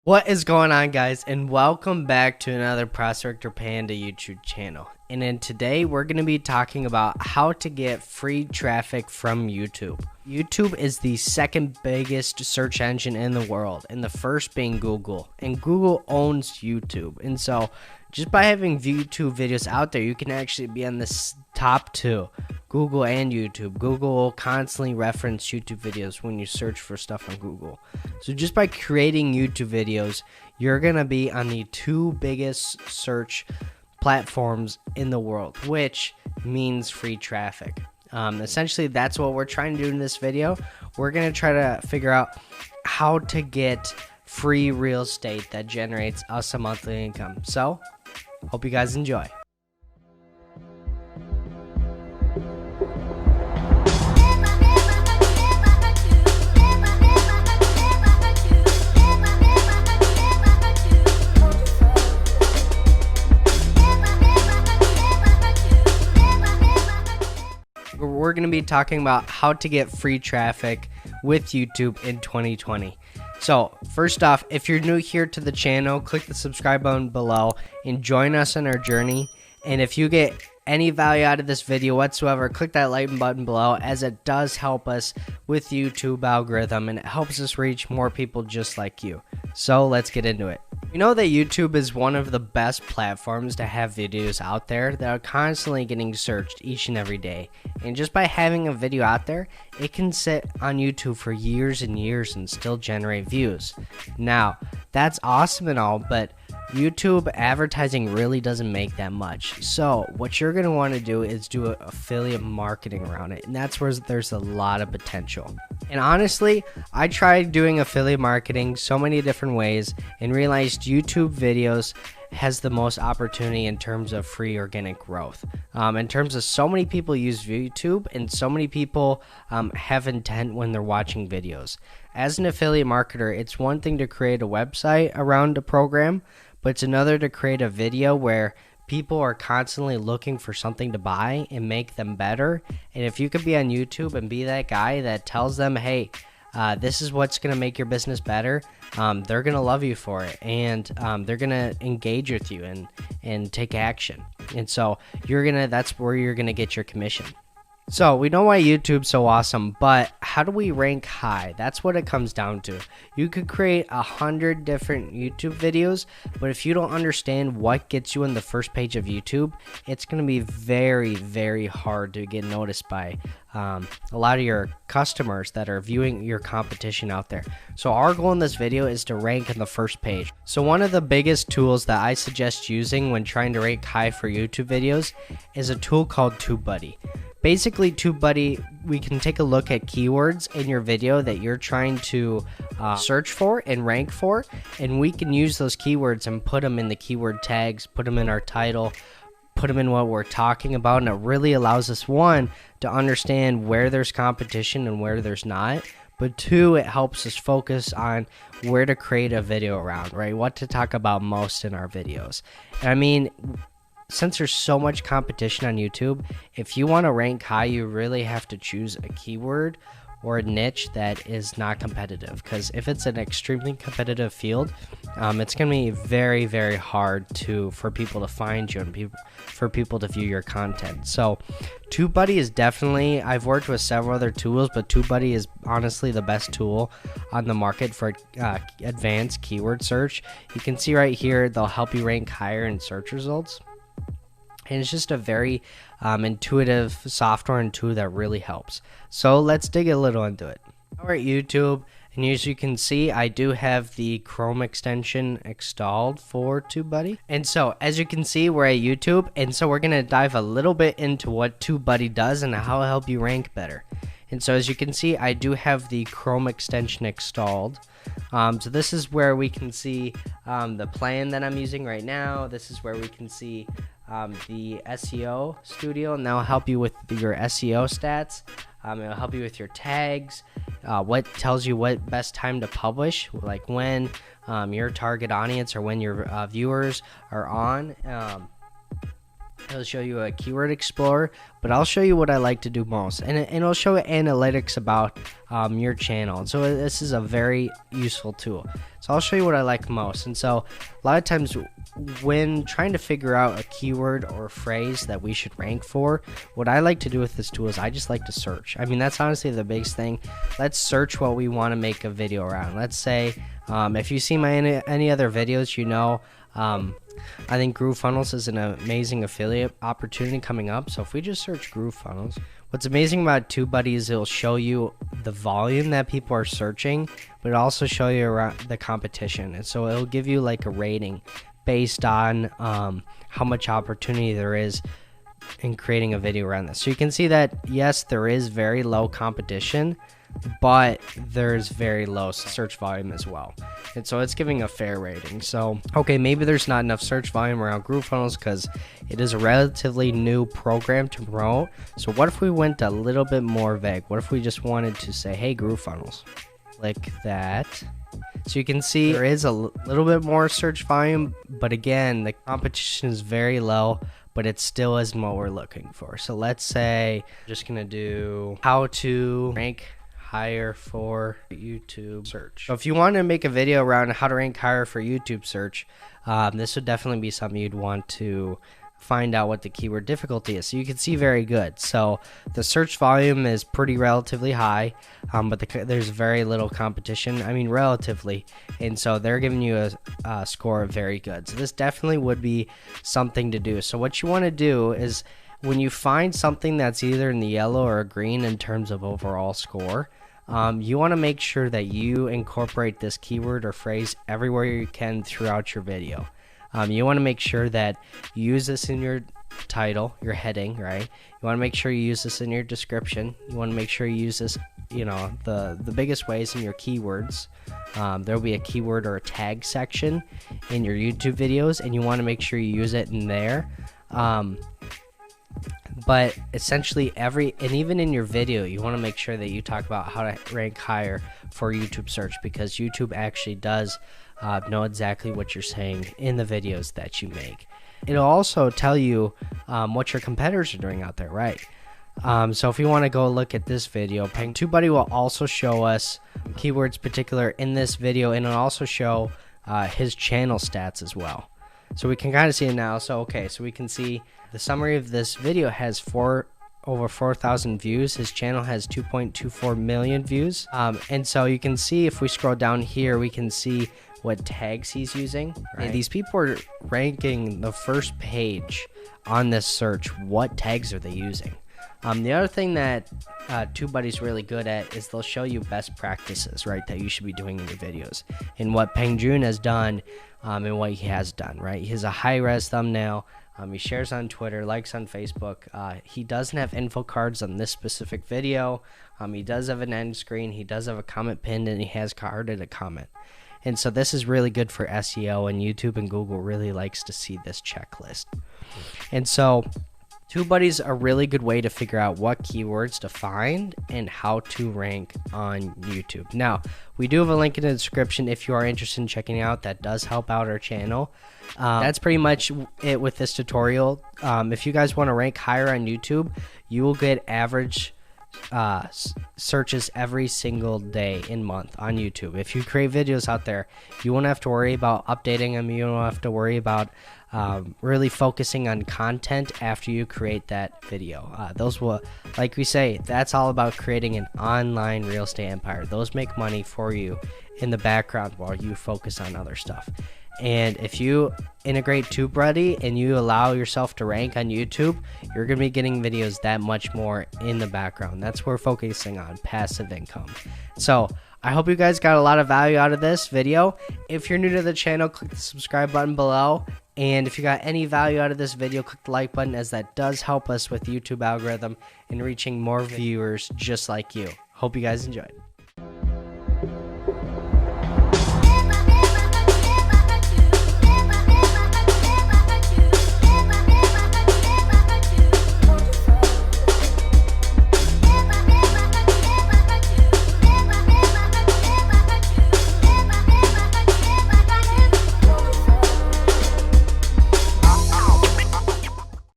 What is going on, guys, and welcome back to another Prospector Panda YouTube channel. And today we're going to be talking about how to get free traffic from YouTube. YouTube is the second biggest search engine in the world, and the first being Google. And Google owns YouTube, and so just by having YouTube videos out there, you can actually be on the top two, Google and YouTube. Google will constantly reference YouTube videos when you search for stuff on Google. So just by creating YouTube videos, you're going to be on the two biggest search platforms in the world, which means free traffic. Essentially, that's what we're trying to do in this video. We're going to try to figure out how to get free real estate that generates us a monthly income. So, hope you guys enjoy. We're going to be talking about how to get free traffic with YouTube in 2020. So first off, if you're new here to the channel, click the subscribe button below and join us on our journey. And if you get any value out of this video whatsoever, click that like button below, as it does help us with YouTube algorithm and it helps us reach more people just like you. So let's get into it. We know that YouTube is one of the best platforms to have videos out there that are constantly getting searched each and every day. And just by having a video out there, it can sit on YouTube for years and years and still generate views. Now, that's awesome and all, but YouTube advertising really doesn't make that much. So what you're going to want to do is do affiliate marketing around it, and that's where there's a lot of potential. And honestly, I tried doing affiliate marketing so many different ways and realized YouTube videos has the most opportunity in terms of free organic growth. In terms of so many people use YouTube and so many people have intent when they're watching videos. As an affiliate marketer, it's one thing to create a website around a program, but it's another to create a video where people are constantly looking for something to buy and make them better. And if you could be on YouTube and be that guy that tells them, hey, this is what's going to make your business better, they're going to love you for it, and they're going to engage with you and take action. And so that's where you're going to get your commission. So we know why YouTube's so awesome, but how do we rank high? That's what it comes down to. You could create 100 different YouTube videos, but if you don't understand what gets you in the first page of YouTube, it's going to be very, very hard to get noticed by a lot of your customers that are viewing your competition out there. So our goal in this video is to rank in the first page. So one of the biggest tools that I suggest using when trying to rank high for YouTube videos is a tool called TubeBuddy. Basically, TubeBuddy, we can take a look at keywords in your video that you're trying to search for and rank for, and we can use those keywords and put them in the keyword tags, put them in our title, put them in what we're talking about, and it really allows us, one, to understand where there's competition and where there's not, but two, it helps us focus on where to create a video around, right? What to talk about most in our videos. And I mean, since there's so much competition on YouTube, if you want to rank high, you really have to choose a keyword or a niche that is not competitive. Because if it's an extremely competitive field, it's going to be very, very hard for people to find you and for people to view your content. So TubeBuddy is definitely, I've worked with several other tools, but TubeBuddy is honestly the best tool on the market for advanced keyword search. You can see right here, they'll help you rank higher in search results. And it's just a very intuitive software and tool that really helps. So let's dig a little into it. We're at YouTube, and as you can see, I do have the Chrome extension installed for TubeBuddy. And so as you can see, we're at YouTube, and so we're going to dive a little bit into what TubeBuddy does and how it'll help you rank better. And so as you can see, I do have the Chrome extension installed. So this is where we can see the plan that I'm using right now. This is where we can see the SEO studio, and that'll help you with your SEO stats. It'll help you with your tags, what tells you what best time to publish, like when your target audience or when your viewers are on. It'll show you a keyword explorer, but I'll show you what I like to do most, and it'll show analytics about your channel. So this is a very useful tool. So I'll show you what I like most. And so a lot of times when trying to figure out a keyword or a phrase that we should rank for, what I like to do with this tool is I just like to search. I mean, that's honestly the biggest thing. Let's search what we want to make a video around. Let's say if you see my any other videos, you know, I think GrooveFunnels is an amazing affiliate opportunity coming up. So if we just search GrooveFunnels, what's amazing about TubeBuddy is it'll show you the volume that people are searching, but it'll also show you around the competition. And so it'll give you like a rating based on how much opportunity there is in creating a video around this. So you can see that, yes, there is very low competition, but there's very low search volume as well. And so it's giving a fair rating. So, okay, maybe there's not enough search volume around GrooveFunnels because it is a relatively new program to promote. So what if we went a little bit more vague? What if we just wanted to say, hey, GrooveFunnels, click that. So you can see there is a little bit more search volume, but again, the competition is very low, but it still isn't what we're looking for. So let's say I'm just gonna do how to rank higher for YouTube search. So if you want to make a video around how to rank higher for YouTube search, this would definitely be something you'd want to find out what the keyword difficulty is. So you can see very good. So the search volume is pretty relatively high, but there's very little competition. I mean, relatively. And so they're giving you a score of very good. So this definitely would be something to do. So what you want to do is when you find something that's either in the yellow or green in terms of overall score, you want to make sure that you incorporate this keyword or phrase everywhere you can throughout your video. You want to make sure that you use this in your title, your heading, right? You want to make sure you use this in your description. You want to make sure you use this, you know, the biggest ways in your keywords. There will be a keyword or a tag section in your YouTube videos, and you want to make sure you use it in there. But essentially and even in your video, you want to make sure that you talk about how to rank higher for YouTube search, because YouTube actually does know exactly what you're saying in the videos that you make. It'll also tell you what your competitors are doing out there, right? So if you want to go look at this video, TubeBuddy will also show us keywords particular in this video, and it'll also show his channel stats as well. So we can kind of see it now. So okay, so we can see the summary of this video has over 4,000 views. His channel has 2.24 million views. And so you can see if we scroll down here, we can see what tags he's using. Right? And these people are ranking the first page on this search. What tags are they using? The other thing that TubeBuddy's really good at is they'll show you best practices, right, that you should be doing in your videos, and what Pengjun has done and what he has done, right? He has a high-res thumbnail. He shares on Twitter, likes on Facebook. He doesn't have info cards on this specific video. He does have an end screen. He does have a comment pinned, and he has carded a comment. And so this is really good for SEO, and YouTube and Google really likes to see this checklist. And so TubeBuddy's a really good way to figure out what keywords to find and how to rank on YouTube. Now, we do have a link in the description if you are interested in checking it out. That does help out our channel. That's pretty much it with this tutorial. If you guys want to rank higher on YouTube, you will get average searches every single day and month on YouTube. If you create videos out there, you won't have to worry about updating them. You don't have to worry about really focusing on content after you create that video. Those will, like we say, that's all about creating an online real estate empire. Those make money for you in the background while you focus on other stuff. And if you integrate TubeBuddy and you allow yourself to rank on YouTube, you're going to be getting videos that much more in the background. That's what we're focusing on, passive income. So I hope you guys got a lot of value out of this video. If you're new to the channel, click the subscribe button below. And if you got any value out of this video, click the like button, as that does help us with YouTube algorithm and reaching more viewers just like you. Hope you guys enjoyed.